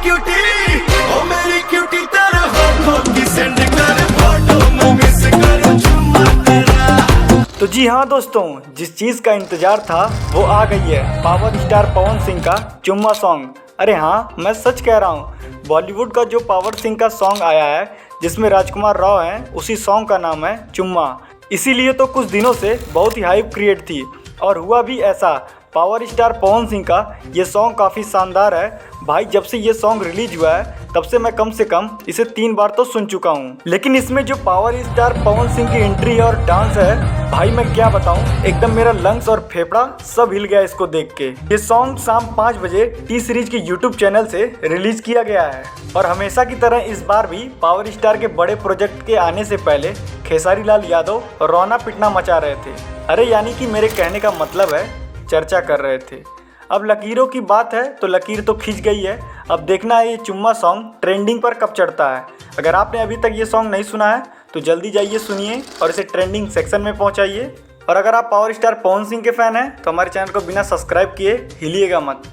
Cutie, ओ मेरी cutie तेरे होठों की सेंड कर फोटो मैं मिस करूं चुम्मा तेरा। तो जी हाँ दोस्तों, जिस चीज़ का इंतजार था वो आ गई है, पावर स्टार पवन सिंह का चुम्मा सॉन्ग। अरे हाँ, मैं सच कह रहा हूँ, बॉलीवुड का जो पावर सिंह का सॉन्ग आया है जिसमें राजकुमार राव हैं, उसी सॉन्ग का नाम है चुम्मा। इसीलिए तो कुछ दिनों से बहुत ही हाइप क्रिएट थी और हुआ भी ऐसा। पावर स्टार पवन सिंह का ये सॉन्ग काफ़ी शानदार है भाई। जब से ये सॉन्ग रिलीज हुआ है तब से मैं कम से कम इसे 3 बार तो सुन चुका हूँ। लेकिन इसमें जो पावर स्टार पवन सिंह की एंट्री और डांस है भाई, मैं क्या बताऊँ, एकदम मेरा लंग्स और फेफड़ा सब हिल गया इसको देख के। ये सॉन्ग शाम 5 बजे टी सीरीज के यूट्यूब चैनल से रिलीज किया गया है और हमेशा की तरह इस बार भी पावर स्टार के बड़े प्रोजेक्ट के आने से पहले खेसारी लाल यादव रोना पिटना मचा रहे थे। अरे यानी कि मेरे कहने का मतलब है, चर्चा कर रहे थे। अब लकीरों की बात है तो लकीर तो खिंच गई है। अब देखना है ये चुम्मा सॉन्ग ट्रेंडिंग पर कब चढ़ता है। अगर आपने अभी तक ये सॉन्ग नहीं सुना है तो जल्दी जाइए सुनिए और इसे ट्रेंडिंग सेक्शन में पहुंचाइए। और अगर आप पावर स्टार पवन सिंह के फैन हैं तो हमारे चैनल को बिना सब्सक्राइब किए हिलिएगा मत।